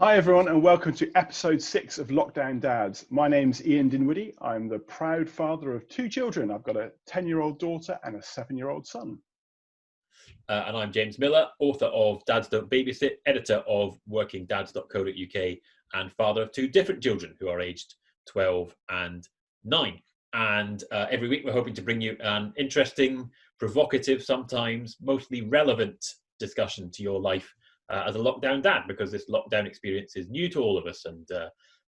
Hi everyone and welcome to episode 6 of Lockdown Dads. My name's Ian Dinwiddie. I'm the proud father of 2 children. I've got a 10-year-old daughter and a 7-year-old son. And I'm James Miller, author of Dads Don't Babysit, editor of workingdads.co.uk, and father of 2 different children who are aged 12 and 9. And every week we're hoping to bring you an interesting, provocative, sometimes mostly relevant discussion to your life as a lockdown dad, because this lockdown experience is new to all of us and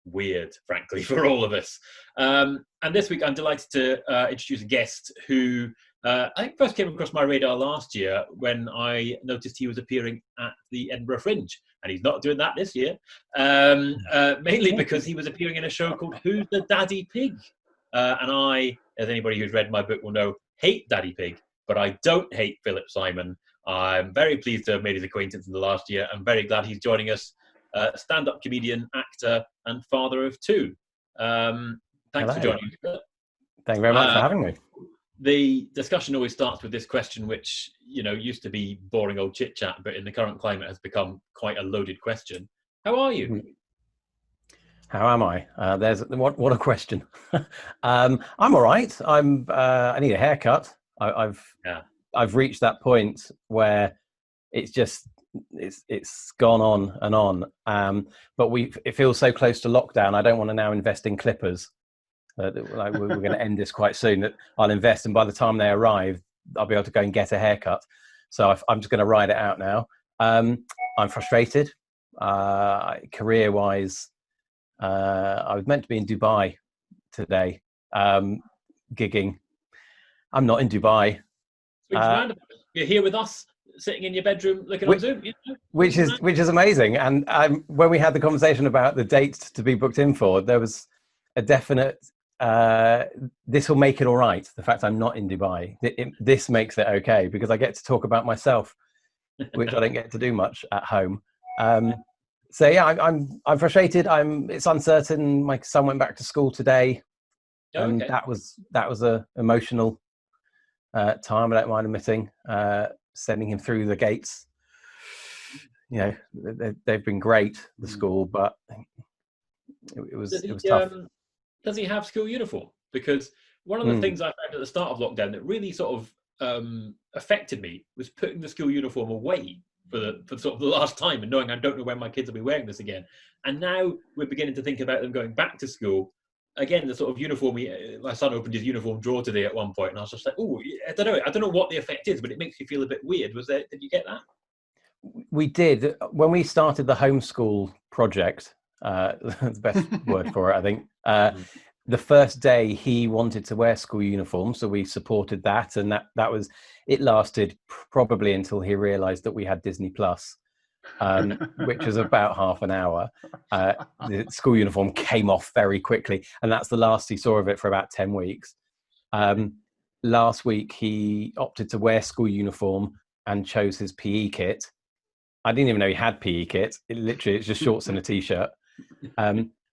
weird, frankly, for all of us. And this week I'm delighted to introduce a guest who I think first came across my radar last year when I noticed he was appearing at the Edinburgh Fringe, and he's not doing that this year, mainly because he was appearing in a show called Who's the Daddy Pig? And I, as anybody who's read my book will know, hate Daddy Pig, but I don't hate Philip Simon. I'm very pleased to have made his acquaintance in the last year. I'm very glad he's joining us, stand-up comedian, actor, and father of 2. Thanks for joining us. Thank you very much for having me. The discussion always starts with this question, which, you know, used to be boring old chit chat, but in the current climate has become quite a loaded question. How are you? How am I? What a question. I'm all right. I need a haircut. I've reached that point where it's gone on and on. But it feels so close to lockdown. I don't want to now invest in clippers. We're going to end this quite soon. That I'll invest, and by the time they arrive, I'll be able to go and get a haircut. So I'm just going to ride it out now. I'm frustrated. Career-wise, I was meant to be in Dubai today, gigging. I'm not in Dubai. You're here with us, sitting in your bedroom, looking on Zoom. You know? Which is amazing. And when we had the conversation about the dates to be booked in for, there was a definite. This will make it all right. The fact I'm not in Dubai, this makes it okay because I get to talk about myself, which I don't get to do much at home. So yeah, I'm frustrated. It's uncertain. My son went back to school today, and that was a emotional time. I don't mind admitting, sending him through the gates. You know, they've been great, the school, but it was tough. Does he have school uniform? Because one of the things I found at the start of lockdown that really sort of affected me was putting the school uniform away for sort of the last time and knowing I don't know when my kids will be wearing this again. And now we're beginning to think about them going back to school. Again, the sort of uniform, my son opened his uniform drawer today at one point and I was just like, oh, I don't know what the effect is, but it makes you feel a bit weird. Did you get that? We did. When we started the homeschool project, the best word for it, I think. The first day he wanted to wear school uniform, so we supported that, and it lasted probably until he realised that we had Disney Plus, which was about half an hour. The school uniform came off very quickly, and that's the last he saw of it for about 10 weeks. Last week he opted to wear school uniform and chose his PE kit. I didn't even know he had PE kit. It's just shorts and a t-shirt.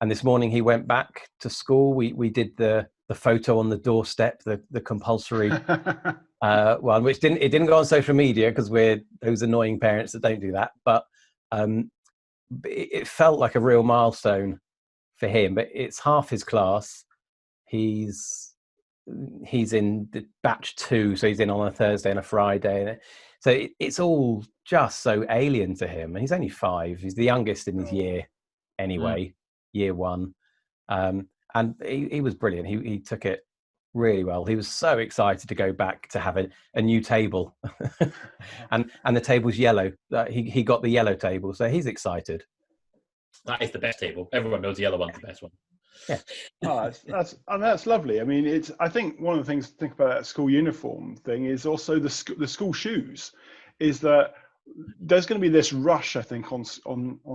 And this morning he went back to school. We did the photo on the doorstep, the compulsory one, which didn't go on social media because we're those annoying parents that don't do that. But it felt like a real milestone for him. But it's half his class. He's in the batch 2, so he's in on a Thursday and a Friday. So it's all just so alien to him. And he's only 5. He's the youngest in his year anyway. Year 1, and he was brilliant. He took it really well. He was so excited to go back to have a new table, and the table's yellow. He got the yellow table, so he's excited. That is the best table. Everyone knows the yellow one's the best one. Yeah. Oh, that's lovely. I mean, I think one of the things to think about that school uniform thing is also the school shoes. Is that there's going to be this rush, I think, on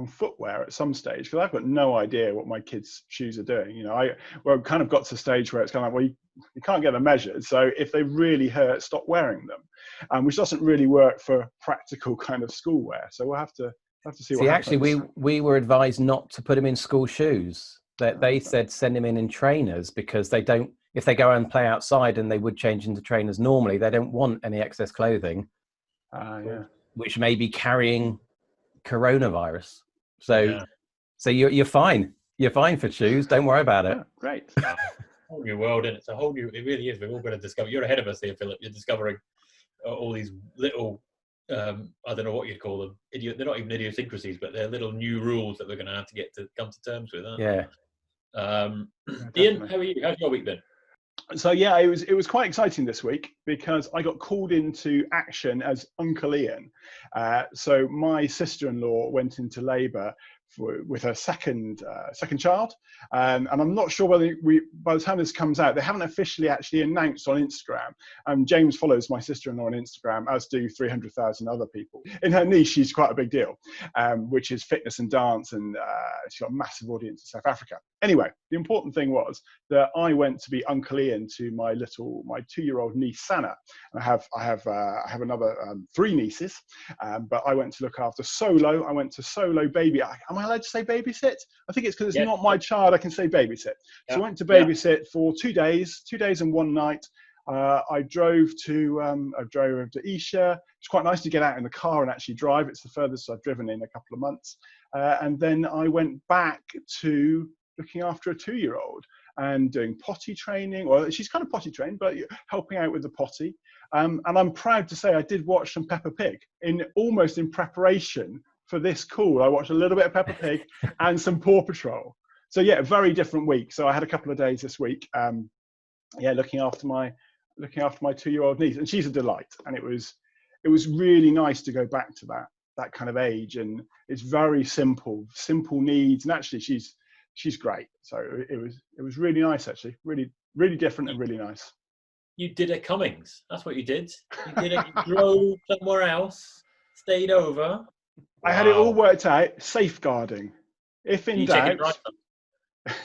footwear at some stage, because I've got no idea what my kids' shoes are doing. You know, I kind of got to a stage where it's kind of like, well, you can't get them measured, so if they really hurt, stop wearing them, which doesn't really work for practical kind of school wear. So we'll have to see what happens. Actually, we were advised not to put him in school shoes. They said send him in trainers because they don't. If they go and play outside and they would change into trainers normally, they don't want any excess clothing. Yeah. Which may be carrying coronavirus. So So you're fine. You're fine for shoes. Don't worry about it. Yeah, great. Whole new world, and it's a whole new. It really is. We're all going to discover. You're ahead of us here, Philip. You're discovering all these little. I don't know what you'd call them. They're not even idiosyncrasies, but they're little new rules that we're going to have to come to terms with. Yeah. Ian, how are you? How's your week been? So yeah, it was quite exciting this week because I got called into action as Uncle Ian. So my sister-in-law went into labour with her second child, and I'm not sure whether by the time this comes out, they haven't officially actually announced on Instagram. James follows my sister-in-law on Instagram, as do 300,000 other people. In her niche, she's quite a big deal, which is fitness and dance, and she's got a massive audience in South Africa. Anyway, the important thing was that I went to be Uncle Ian to my 2-year-old niece Sana. I have another 3 nieces, but I went to look after Solo. I went to Solo baby. Am I allowed to say babysit? I think it's because it's not my child. I can say babysit. So I went to babysit for 2 days and 1 night. I drove to Isha. It's quite nice to get out in the car and actually drive. It's the furthest I've driven in a couple of months. And then I went back to looking after a 2-year-old and doing potty training. Well, she's kind of potty trained, but helping out with the potty. And I'm proud to say I did watch some Peppa Pig almost in preparation for this call. I watched a little bit of Peppa Pig and some Paw Patrol. So yeah, a very different week. So I had a couple of days this week. Looking after my 2-year-old niece, and she's a delight. And it was really nice to go back to that kind of age. And it's very simple needs. And actually, she's great. So it was really nice, actually, really, really different and really nice. You did a Cummings. That's what you did. You drove somewhere else, stayed over. I had it all worked out. Safeguarding. If in doubt,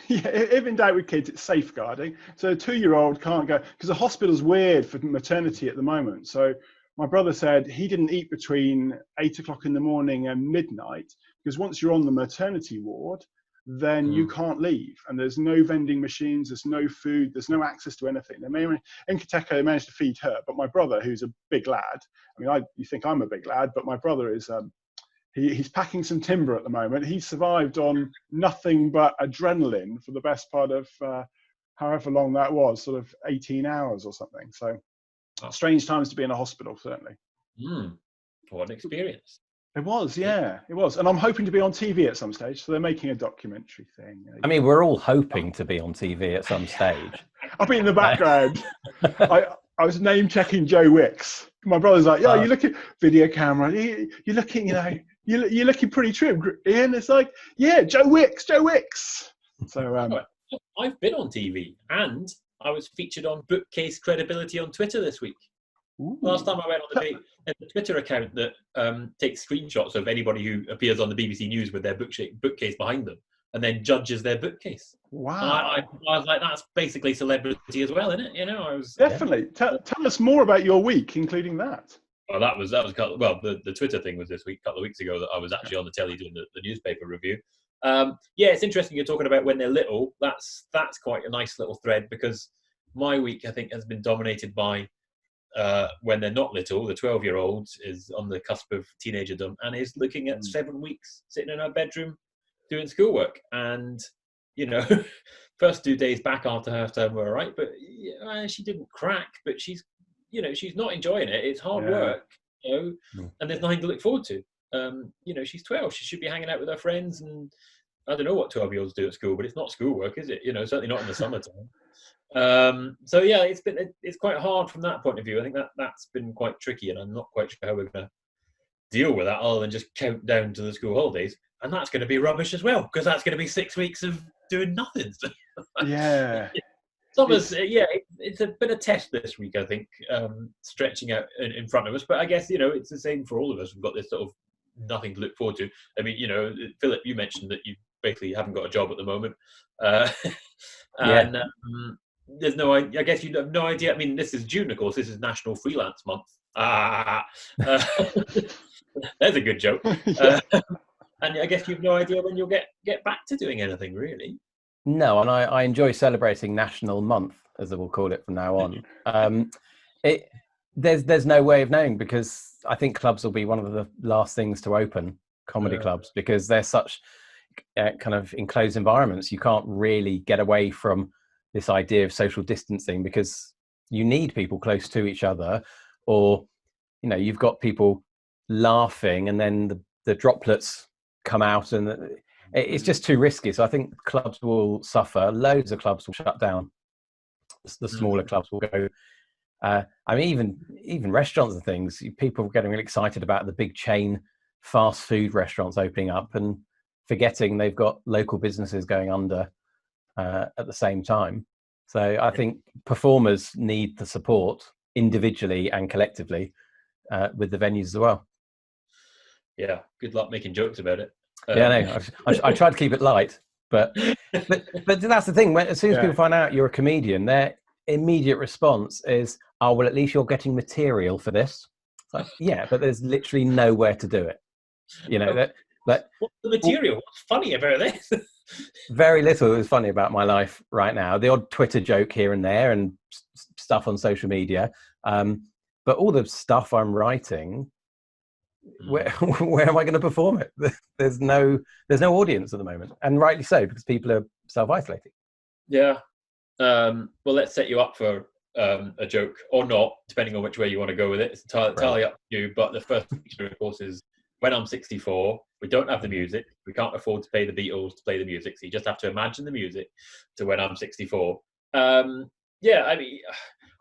if in doubt with kids, it's safeguarding. So a 2-year-old can't go because the hospital's weird for maternity at the moment. So my brother said he didn't eat between 8 o'clock in the morning and midnight because once you're on the maternity ward, then you can't leave, and there's no vending machines, there's no food, there's no access to anything. In Kateka, they managed to feed her, but my brother, who's a big lad, I mean, you think I'm a big lad, but my brother is, he's packing some timber at the moment. He survived on nothing but adrenaline for the best part of however long that was, sort of 18 hours or something. So strange times to be in a hospital, certainly. What an experience. It was, yeah, it was. And I'm hoping to be on TV at some stage. So they're making a documentary thing. I mean, we're all hoping to be on TV at some stage. I'll be in the background. I was name checking Joe Wicks. My brother's like, you look at video camera. You're looking, you're looking pretty trim, Ian. It's like, yeah, Joe Wicks. So I've been on TV, and I was featured on Bookcase Credibility on Twitter this week. Ooh. Last time I went on the Twitter account that takes screenshots of anybody who appears on the BBC News with their bookcase behind them and then judges their bookcase. Wow. I was like, that's basically celebrity as well, isn't it? I was definitely. Tell us more about your week, including that. Well, that was the Twitter thing was this week, a couple of weeks ago, that I was actually on the telly doing the newspaper review. It's interesting you're talking about when they're little. That's quite a nice little thread, because my week, I think, has been dominated by when they're not little. The 12-year-old is on the cusp of teenagerdom and is looking at 7 weeks sitting in her bedroom doing schoolwork. And first 2 days back after half term were all right, but she didn't crack. But she's not enjoying it. It's hard work, and there's nothing to look forward to. She's 12. She should be hanging out with her friends, and I don't know what 12-year-olds do at school, but it's not schoolwork, is it? Certainly not in the summertime. It's quite hard from that point of view. I think that's been quite tricky, and I'm not quite sure how we're going to deal with that other than just count down to the school holidays. And that's going to be rubbish as well, because that's going to be 6 weeks of doing nothing. Yeah. It's a bit of test this week, I think, stretching out in front of us. But I guess, it's the same for all of us. We've got this sort of nothing to look forward to. I mean, Philip, you mentioned that you basically haven't got a job at the moment. There's no, I guess you have no idea. I mean, this is June, of course. This is National Freelance Month. There's a good joke. And I guess you have no idea when you'll get back to doing anything, really. No, and I enjoy celebrating National Month, as we'll call it from now on. There's no way of knowing, because I think clubs will be one of the last things to open, comedy clubs, because they're such kind of enclosed environments, you can't really get away from this idea of social distancing, because you need people close to each other, or you've got people laughing and then the droplets come out, and it's just too risky. So I think clubs will suffer. Loads of clubs will shut down. The smaller clubs will go. I mean, even restaurants and things, people are getting really excited about the big chain fast food restaurants opening up and forgetting they've got local businesses going under at the same time. So I think performers need the support individually and collectively with the venues as well. Yeah, good luck making jokes about it. No, I try to keep it light, but that's the thing. As soon as people find out you're a comedian, their immediate response is, "Oh, well, at least you're getting material for this." It's like, yeah, but there's literally nowhere to do it. What's the material? What's funny about this? Very little is funny about my life right now. The odd Twitter joke here and there, and stuff on social media, but all the stuff I'm writing, where am I going to perform it? There's no audience at the moment, and rightly so, because people are self-isolating. Yeah. Well, let's set you up for a joke, or not, depending on which way you want to go with it. It's entirely up to you. But the first picture, of course, is when I'm 64. We don't have the music. We can't afford to pay the Beatles to play the music. So you just have to imagine the music to when I'm 64. Yeah, I mean,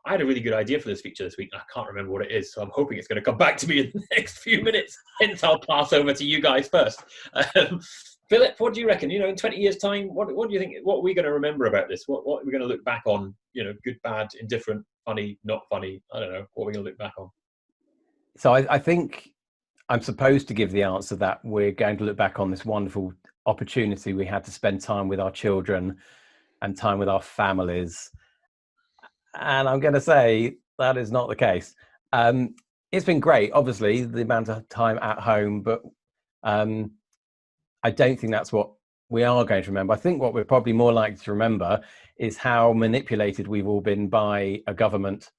I had a really good idea for this feature this week, and I can't remember what it is, so I'm hoping it's going to come back to me in the next few minutes. Hence, I'll pass over to you guys first. Philip, what do you reckon? In 20 years' time, what do you think? What are we going to remember about this? What are we going to look back on? Good, bad, indifferent, funny, not funny. I don't know. What are we going to look back on? So I think I'm supposed to give the answer that we're going to look back on this wonderful opportunity we had to spend time with our children and time with our families. And I'm going to say that is not the case. It's been great, obviously, the amount of time at home, but I don't think that's what we are going to remember. I think what we're probably more likely to remember is how manipulated we've all been by a government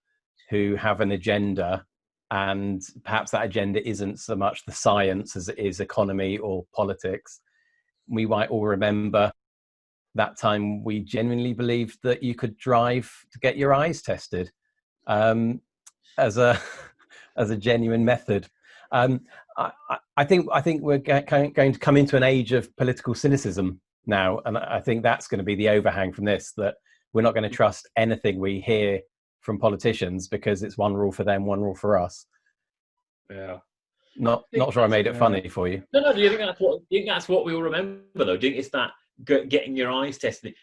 who have an agenda, and perhaps that agenda isn't so much the science as it is economy or politics. We might all remember that time we genuinely believed that you could drive to get your eyes tested as a genuine method. I think we're going to come into an age of political cynicism now, and I think that's going to be the overhang from this, that we're not going to trust anything we hear from politicians because it's one rule for them, one rule for us. Yeah. Not sure I made it funny for you. No. Do you think that's what we'll remember though? Do you think it's that getting your eyes tested?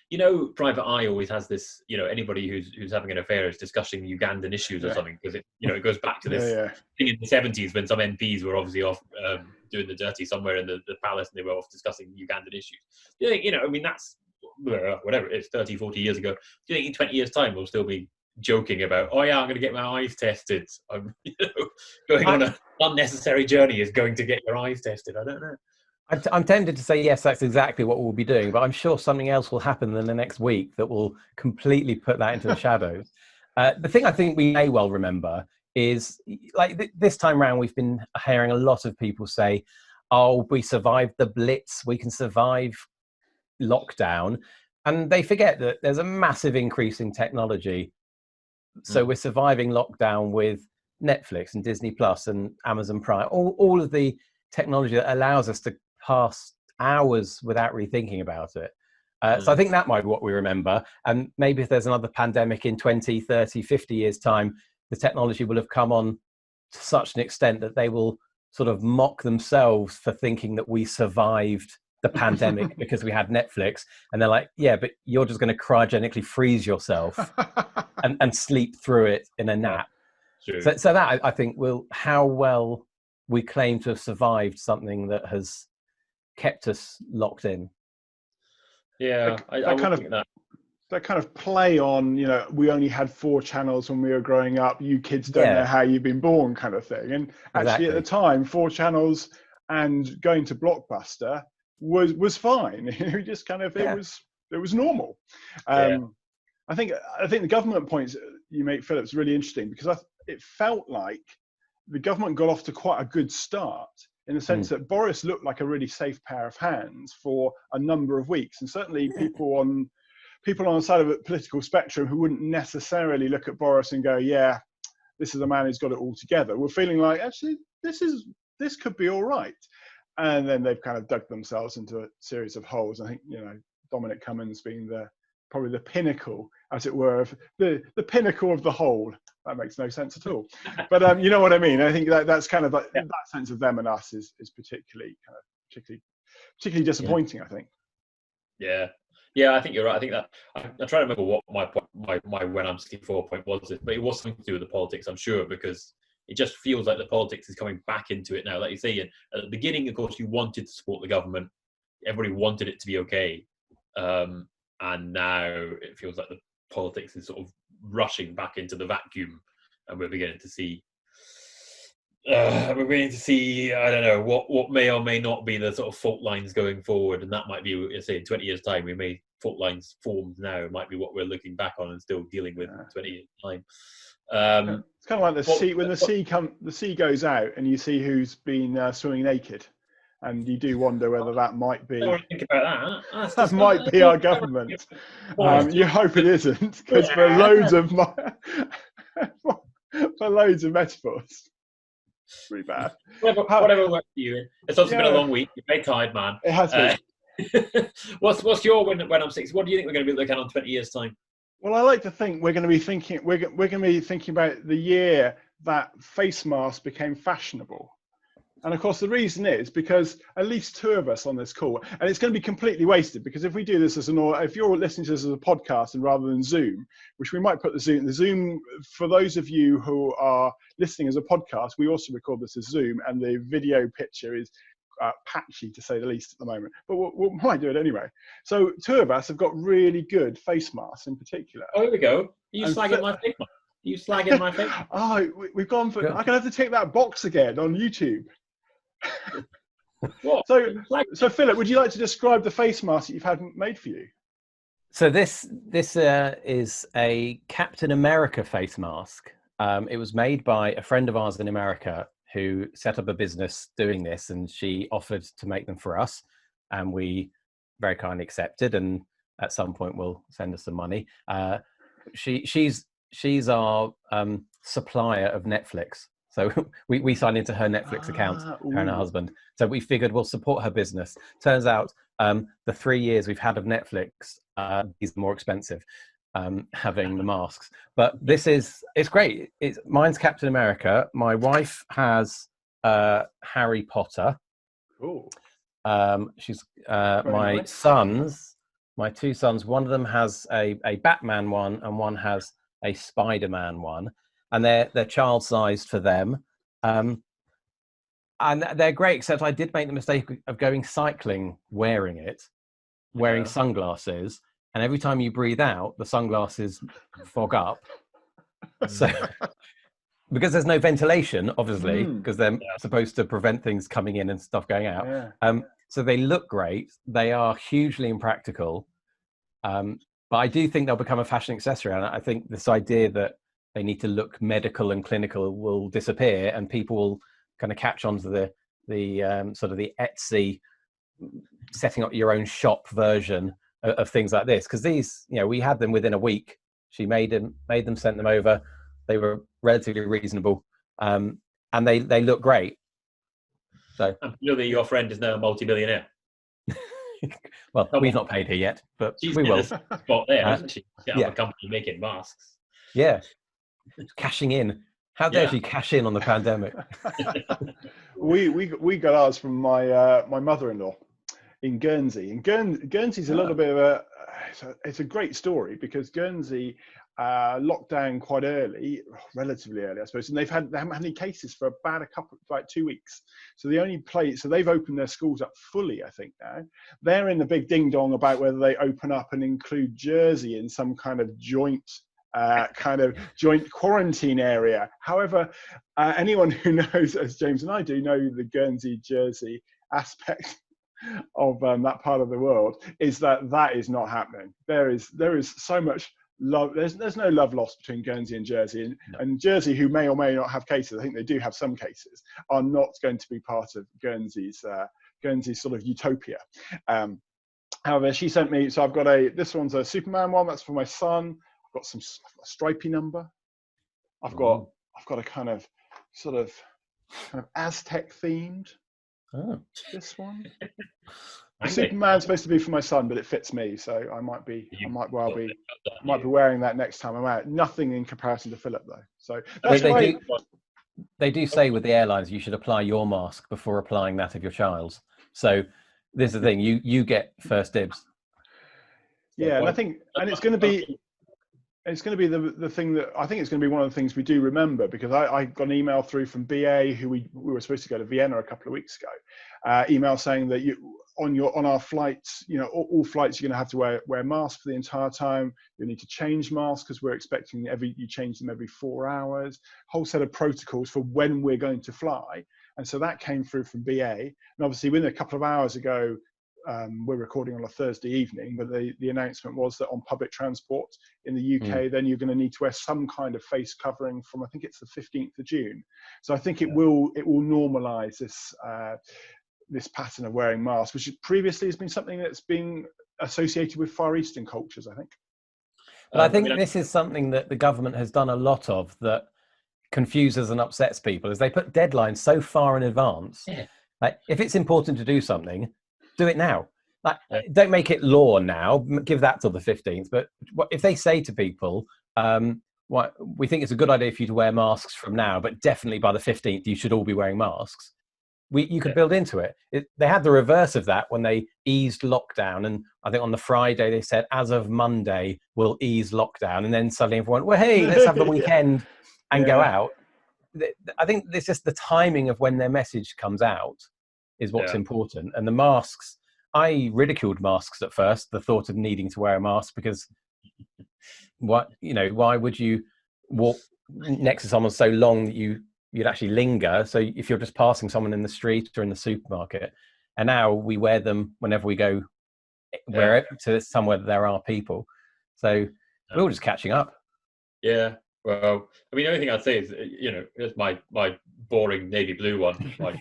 Private Eye always has this. Anybody who's having an affair is discussing Ugandan issues or something, because it goes back to this thing in the 70s when some MPs were obviously off doing the dirty somewhere in the palace, and they were off discussing Ugandan issues. Do you think, I mean, that's whatever it is, 30, 40 years ago. Do you think in 20 years' time we'll still be joking about, oh yeah, I'm going to get my eyes tested? I'm going on an unnecessary journey is going to get your eyes tested. I don't know. I'm tempted to say yes, that's exactly what we'll be doing, but I'm sure something else will happen in the next week that will completely put that into the shadows. The thing I think we may well remember is, like this time round, we've been hearing a lot of people say, oh, we survived the Blitz, we can survive lockdown. And they forget that there's a massive increase in technology. So we're surviving lockdown with Netflix and Disney Plus and Amazon Prime, all of the technology that allows us to pass hours without really thinking about it. So I think that might be what we remember. And maybe if there's another pandemic in 20, 30, 50 years' time, the technology will have come on to such an extent that they will sort of mock themselves for thinking that we survived the pandemic because we had Netflix. And they're like, yeah, but you're just going to cryogenically freeze yourself and sleep through it in a nap. Sure. So that, I think, will how well we claim to have survived something that has kept us locked in. Yeah, I think that kind of play on, we only had 4 channels when we were growing up. You kids don't know how you've been born, kind of thing. And actually, at the time, 4 channels and going to Blockbuster was fine. It just kind of it was normal. I think the government points you make, Philip's really interesting, because it felt like the government got off to quite a good start in the sense that Boris looked like a really safe pair of hands for a number of weeks. And certainly people on the side of the political spectrum who wouldn't necessarily look at Boris and go, yeah, this is a man who's got it all together, we're feeling like, actually, this could be all right. And then they've kind of dug themselves into a series of holes. I think, Dominic Cummings being probably the pinnacle, as it were, of the pinnacle of the whole. That makes no sense at all. But you know what I mean? I think that's kind of like, that sense of them and us is particularly disappointing, I think. Yeah, I think you're right. I think that I'm trying to remember what my when I'm 64 point was, but it was something to do with the politics, I'm sure, because it just feels like the politics is coming back into it now. Like you say, and at the beginning, of course, you wanted to support the government. Everybody wanted it to be okay. And now it feels like the politics is sort of rushing back into the vacuum, and we're beginning to see, I don't know, what may or may not be the sort of fault lines going forward. And that might be, say, in 20 years' time, we may fault lines formed now. It might be what we're looking back on and still dealing with in 20 years' time. It's kind of like the sea, when the sea goes out and you see who's been swimming naked. And you do wonder whether that might be. I don't think about that. That might be our government. You hope it isn't, because for loads of metaphors, it's pretty bad. Whatever works for you. It's also been a long week. You're very tired, man. It has been. What's your when I'm 60? What do you think we're going to be looking at on 20 years' time? Well, I like to think we're going to be thinking about the year that face masks became fashionable. And of course, the reason is because at least two of us on this call, and it's going to be completely wasted, because if we do this if you're listening to this as a podcast and rather than Zoom, which we might put the Zoom, for those of you who are listening as a podcast, we also record this as Zoom, and the video picture is patchy to say the least at the moment, but we might do it anyway. So two of us have got really good face masks in particular. Oh, here we go. Are you slagging my face mask? You slagging my face? Oh, we've gone for. I'm gonna have to take that box again on YouTube. So Philip, would you like to describe the face mask that you've had made for you? So this is a Captain America face mask. It was made by a friend of ours in America who set up a business doing this, and she offered to make them for us, and we very kindly accepted, and at some point will send us some money. She's our supplier of Netflix. So we signed into her Netflix account, her and her husband. So we figured we'll support her business. Turns out the 3 years we've had of Netflix is more expensive, having the masks. But it's great. Mine's Captain America. My wife has Harry Potter. Cool. She's my two sons. One of them has a Batman one, and one has a Spider-Man one. And they're child-sized for them. And they're great, except I did make the mistake of going cycling wearing sunglasses. And every time you breathe out, the sunglasses fog up. So, because there's no ventilation, obviously, because they're supposed to prevent things coming in and stuff going out. Yeah. So they look great. They are hugely impractical. But I do think they'll become a fashion accessory. And I think this idea that they need to look medical and clinical will disappear, and people will kind of catch on to the sort of the Etsy setting up your own shop version of things like this. Because these, we had them within a week. She made them, sent them over. They were relatively reasonable, and they look great. So clearly, your friend is now a multi-billionaire. Well, we've not paid her yet, but she's we will. Spot there, hasn't she? Set up a company making masks. Yeah. Cashing in. How dare she cash in on the pandemic? we got ours from my mother-in-law in Guernsey. And Guernsey's a little bit of it's a great story, because Guernsey locked down quite early, relatively early, I suppose, and they haven't had any cases for about 2 weeks. So they've opened their schools up fully, I think now. They're in the big ding dong about whether they open up and include Jersey in some kind of joint quarantine area. However, anyone who knows, as James and I do, know the Guernsey Jersey aspect of that part of the world, is that is not happening. There is so much there's no love lost between Guernsey and Jersey, and Jersey, who may or may not have cases, I think they do have some cases, are not going to be part of Guernsey's sort of utopia. However, she sent me, so I've got this one's a Superman one, that's for my son. I've got a stripy number. I've got a kind of Aztec themed. Oh. This one. Superman's supposed to be for my son, but it fits me, so I might be wearing that next time I'm out. Nothing in comparison to Philip though. So that's they do say with the airlines you should apply your mask before applying that of your child's. So this is the thing, you get first dibs. Yeah, and I think, and it's going to be the thing that I think it's going to be one of the things we do remember, because I got an email through from BA, who we were supposed to go to Vienna a couple of weeks ago, email saying that on our flights, all flights you're going to have to wear masks for the entire time. You need to change masks because we're expecting you change them every 4 hours. Whole set of protocols for when we're going to fly. And so that came through from BA. And obviously within a couple of hours ago, we're recording on a Thursday evening, but the announcement was that on public transport in the UK, then you're going to need to wear some kind of face covering from, I think it's the 15th of June. So I think it will normalise this pattern of wearing masks, which previously has been something that's been associated with Far Eastern cultures, I think. But I think this is something that the government has done a lot of that confuses and upsets people, is they put deadlines so far in advance. Yeah. Like, if it's important to do something, do it now. Like, don't make it law now, give that till the 15th. But if they say to people, we think it's a good idea for you to wear masks from now, but definitely by the 15th, you should all be wearing masks. You could build into it. They had the reverse of that when they eased lockdown. And I think on the Friday, they said, as of Monday, we'll ease lockdown. And then suddenly everyone, well, hey, let's have the weekend and go out. I think it's just the timing of when their message comes out is what's important. And the masks, I ridiculed masks at first, the thought of needing to wear a mask, because why would you walk next to someone so long that you'd actually linger? So if you're just passing someone in the street or in the supermarket, and now we wear them whenever we go wherever to somewhere that there are people. So we're all just catching up. Yeah. Well, I mean, the only thing I'd say is, it's my boring navy blue one my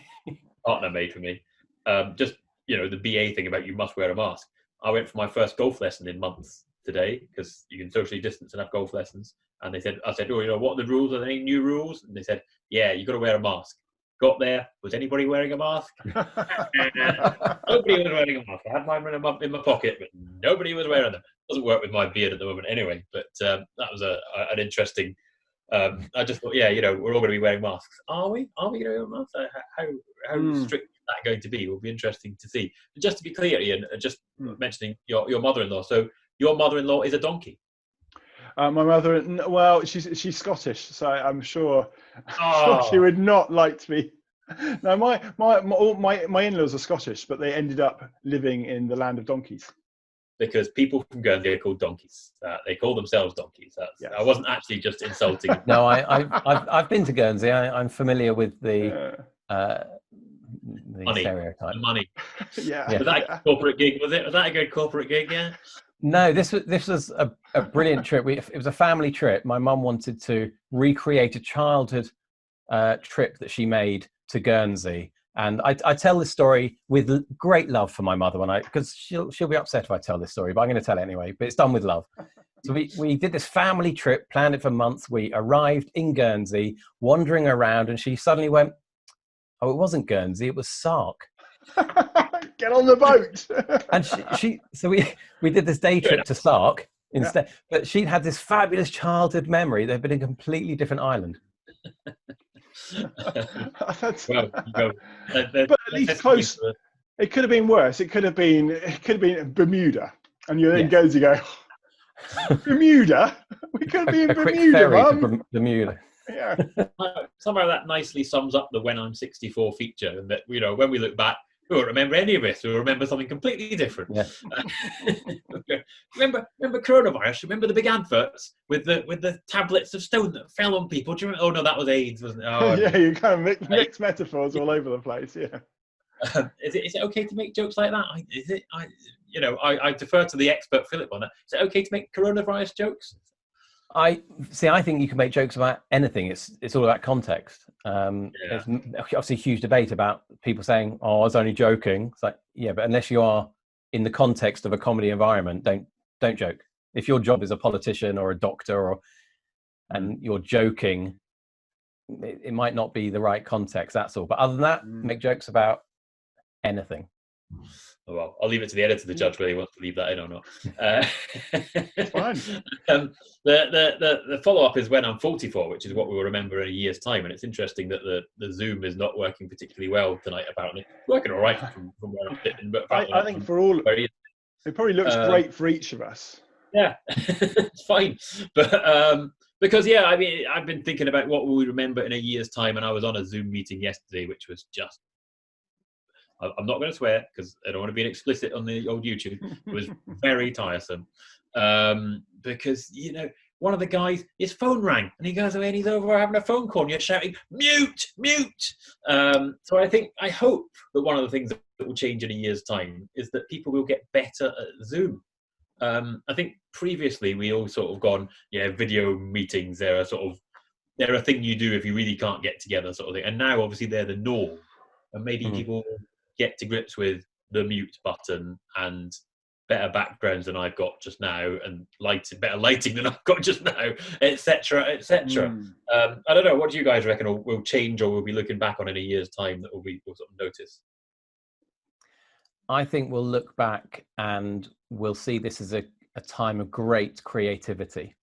partner made for me. Just, the BA thing about you must wear a mask. I went for my first golf lesson in months today, because you can socially distance and have golf lessons. And I said, what are the rules? Are there any new rules? And they said, yeah, you got to wear a mask. Got there. Was anybody wearing a mask? Nobody was wearing a mask. I had mine in my pocket, but nobody was wearing them. Doesn't work with my beard at the moment anyway. But that was an interesting. I just thought, we're all going to be wearing masks. Are we? Are we going to wear masks? How strict is that going to be? It will be interesting to see. But just to be clear, Ian, just mentioning your mother-in-law. So your mother-in-law is a donkey. My mother, well, she's Scottish, so I'm sure she would not like to be. No, my in-laws are Scottish, but they ended up living in the land of donkeys. Because people from Guernsey are called donkeys. They call themselves donkeys. Yes. I wasn't actually just insulting. No, I've been to Guernsey. I'm familiar with the money, stereotype. The money. Yeah. Was that a corporate gig? Was it? Was that a good corporate gig? Yeah. No, this was a brilliant trip. It was a family trip. My mum wanted to recreate a childhood trip that she made to Guernsey, and I tell this story with great love for my mother because she'll be upset if I tell this story, but I'm going to tell it anyway. But it's done with love. So we did this family trip, planned it for months. We arrived in Guernsey, wandering around, and she suddenly went, "Oh, it wasn't Guernsey, it was Sark." Get on the boat. And so we did this day trip to Sark instead, but she'd had this fabulous childhood memory. They'd been in a completely different island. But at least close. It could have been worse. It could have been Bermuda, and you're in Guernsey go, Bermuda. We could be in Bermuda, quick ferry to Bermuda. Yeah. Somehow that nicely sums up the "When I'm 64" feature, and that when we look back, we won't remember any of this. We'll remember something completely different. Yeah. Remember coronavirus? Remember the big adverts with the tablets of stone that fell on people? Do you remember? Oh no, that was AIDS, wasn't it? Oh, yeah, you kind of mix metaphors all over the place. Yeah. Is it okay to make jokes like that? I defer to the expert Philip on that. Is it okay to make coronavirus jokes? I see. I think you can make jokes about anything. It's all about context. Yeah. There's obviously a huge debate about people saying, "Oh, I was only joking." It's like, yeah, but unless you are in the context of a comedy environment, don't joke. If your job is a politician or a doctor, and you're joking, it might not be the right context. That's all. But other than that, make jokes about anything. Oh, well, I'll leave it to the editor to judge whether he wants to leave that in or not. It's fine. The follow-up is when I'm 44, which is what we will remember in a year's time. And it's interesting that the Zoom is not working particularly well tonight, apparently. It's working all right from where I'm sitting. But I think for all, it probably looks great for each of us. Yeah, it's fine. But because, yeah, I mean, I've been thinking about what will we remember in a year's time. And I was on a Zoom meeting yesterday, which was just, I'm not going to swear because I don't want to be explicit on the old YouTube. It was very tiresome because, you know, one of the guys, his phone rang and he goes away and he's over having a phone call and you're shouting, mute, mute. So I hope that one of the things that will change in a year's time is that people will get better at Zoom. I think previously we all sort of gone, yeah, video meetings, they're a thing you do if you really can't get together sort of thing. And now obviously they're the norm. And maybe people get to grips with the mute button and better backgrounds than I've got just now, and better lighting than I've got just now, etc., etc. I don't know. What do you guys reckon will change, or we'll be looking back on in a year's time that we'll sort of notice? I think we'll look back and we'll see this as a time of great creativity.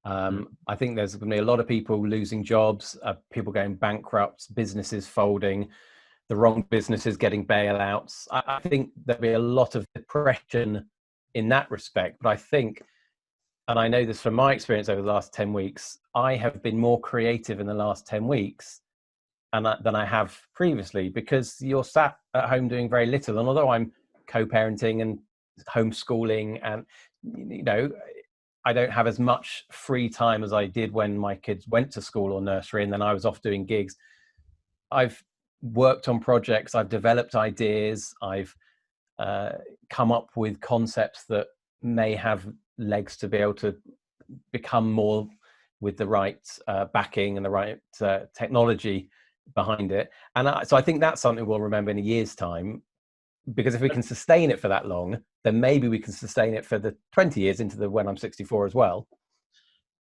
I think there's going to be a lot of people losing jobs, people going bankrupt, businesses folding, the wrong businesses getting bailouts. I think there'll be a lot of depression in that respect. But I think, and I know this from my experience over the last 10 weeks, I have been more creative in the last 10 weeks than I have previously, because you're sat at home doing very little. And although I'm co-parenting and homeschooling, and, you know, I don't have as much free time as I did when my kids went to school or nursery, and then I was off doing gigs. I've worked on projects, I've developed ideas, I've come up with concepts that may have legs to be able to become more with the right backing and the right technology behind it. And so I think that's something we'll remember in a year's time, because if we can sustain it for that long, then maybe we can sustain it for the 20 years into when I'm 64 as well.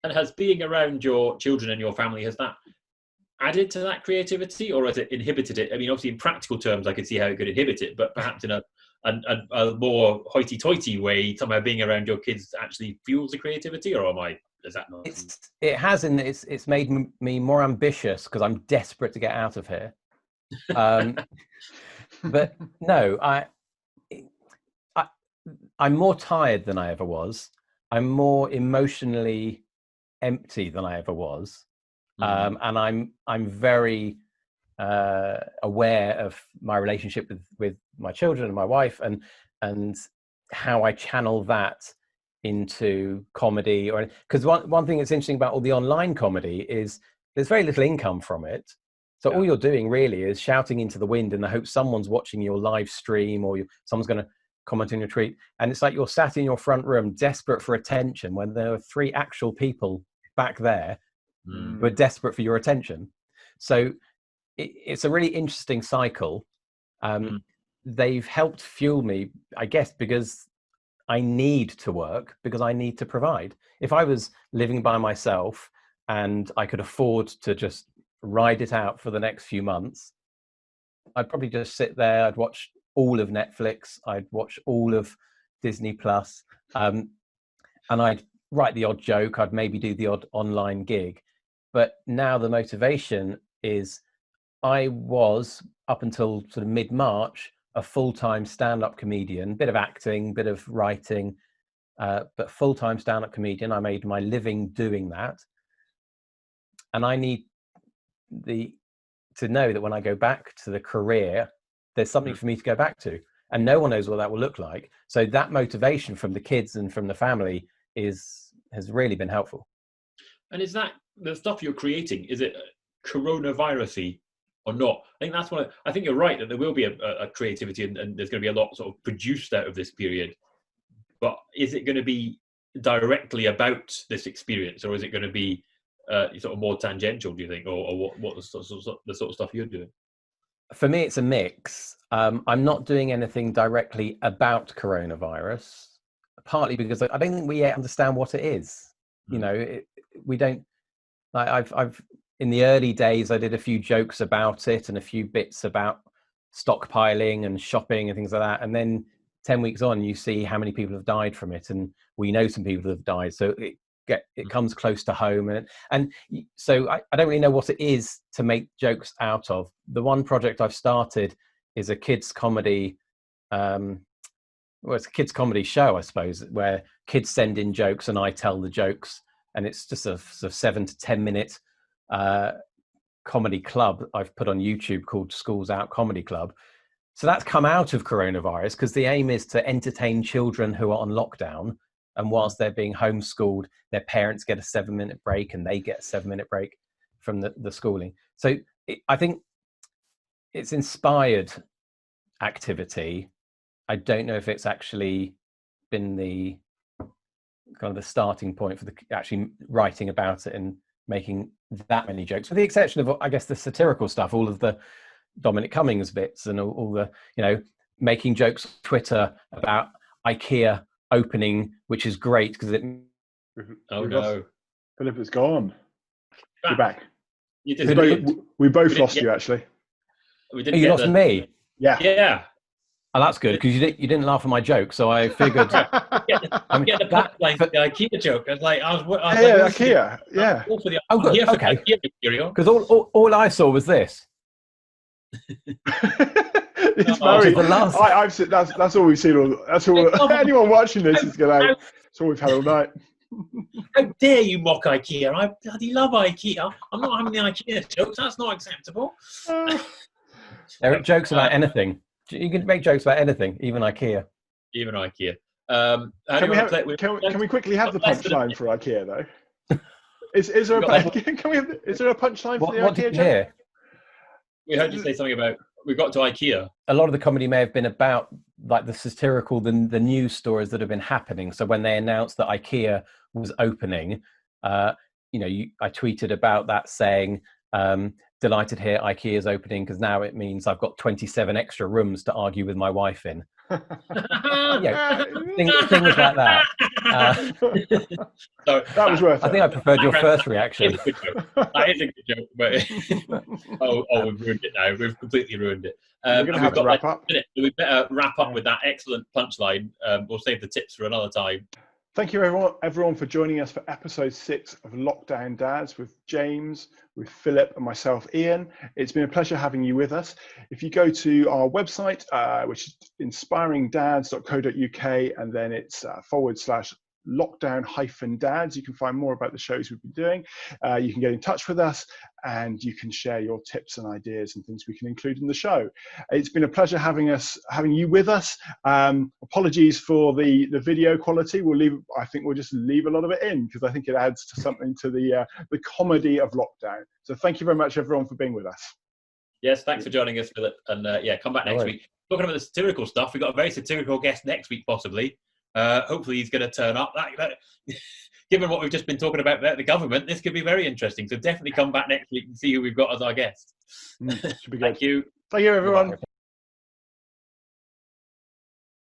And has being around your children and your family, has that added to that creativity, or has it inhibited it? I mean, obviously in practical terms I could see how it could inhibit it, but perhaps in a more hoity-toity way, somehow being around your kids actually fuels the creativity, or is that not? It has, and it's made me more ambitious because I'm desperate to get out of here. But no, I'm more tired than I ever was. I'm more emotionally empty than I ever was. And I'm very aware of my relationship with my children and my wife, and how I channel that into comedy. Or because one thing that's interesting about all the online comedy is there's very little income from it. So all you're doing really is shouting into the wind in the hope someone's watching your live stream, or someone's going to comment on your tweet. And it's like you're sat in your front room desperate for attention when there are 3 actual people back there who are desperate for your attention. So it's a really interesting cycle. They've helped fuel me, I guess, because I need to work, because I need to provide. If I was living by myself and I could afford to just ride it out for the next few months, I'd probably just sit there. I'd watch all of Netflix. I'd watch all of Disney Plus, and I'd write the odd joke. I'd maybe do the odd online gig. But now the motivation is, I was, up until sort of mid-March, a full-time stand-up comedian, bit of acting, bit of writing, but full-time stand-up comedian. I made my living doing that. And I need to know that when I go back to the career, there's something for me to go back to. And no one knows what that will look like. So that motivation from the kids and from the family has really been helpful. And is that the stuff you're creating, is it coronavirus-y or not? I think that's I think you're right that there will be a creativity, and there's going to be a lot sort of produced out of this period. But is it going to be directly about this experience, or is it going to be sort of more tangential, do you think, or what the sort of stuff you're doing? For me, it's a mix. I'm not doing anything directly about coronavirus, partly because I don't think we yet understand what it is. You know, we don't. I've in the early days, I did a few jokes about it and a few bits about stockpiling and shopping and things like that. And then 10 weeks on, you see how many people have died from it, and we know some people have died. So it comes close to home, and so I don't really know what it is to make jokes out of. The one project I've started is a kids comedy. Well, it's a kids comedy show, I suppose, where kids send in jokes and I tell the jokes, and it's just a sort of 7 to 10 minute comedy club I've put on YouTube called Schools Out Comedy Club. So that's come out of coronavirus because the aim is to entertain children who are on lockdown, and whilst they're being homeschooled, their parents get a 7-minute break and they get a 7-minute break from the schooling. So I think it's inspired activity. I don't know if it's actually been the kind of the starting point for the actually writing about it and making that many jokes, with the exception of, I guess, the satirical stuff, all of the Dominic Cummings bits and all the, you know, making jokes on Twitter about IKEA opening, which is great because it. Oh no, Philip is gone. You're back. You we both lost you, actually. We didn't. You lost me. Yeah. Yeah. Oh, that's good because you didn't laugh at my joke, so I figured. I mean, the IKEA joke. I was like, IKEA. Yeah. Oh, good. Okay. Because all I saw was this. It's very. I've seen, that's all we've seen. That's all. Anyone watching this is gonna. That's all we've had all night. How dare you mock IKEA? I bloody love IKEA. I'm not having the IKEA jokes. That's not acceptable. There are jokes about anything. You can make jokes about anything, even IKEA. Even IKEA. Can we quickly have the punchline for IKEA though? Is there a punchline for the IKEA joke? We heard you say something about we got to IKEA. A lot of the comedy may have been about like the satirical, the news stories that have been happening. So when they announced that IKEA was opening, I tweeted about that saying, delighted here, IKEA is opening because now it means I've got 27 extra rooms to argue with my wife in. Things like that. So that was worth it. I think I preferred your first reaction. That is a good joke, but we've ruined it now. We've completely ruined it. We're going to have to wrap up. So we better wrap up with that excellent punchline. We'll save the tips for another time. Thank you, everyone, for joining us for episode 6 of Lockdown Dads with James, with Philip, and myself, Ian. It's been a pleasure having you with us. If you go to our website, which is inspiringdads.co.uk, and then it's /lockdown-dads, you can find more about the shows we've been doing. You can get in touch with us, and you can share your tips and ideas and things we can include in the show. It's been a pleasure having you with us. Apologies for the video quality. I think we'll just leave a lot of it in because I think it adds to something to the comedy of lockdown. So thank you very much, everyone, for being with us. Yes, thanks for joining us, Philip, and come back next week. Talking about the satirical stuff, we've got a very satirical guest next week, possibly. Hopefully he's going to turn up. Given what we've just been talking about the government, this could be very interesting. So definitely come back next week and see who we've got as our guest. Should be good. Thank you. Thank you, everyone.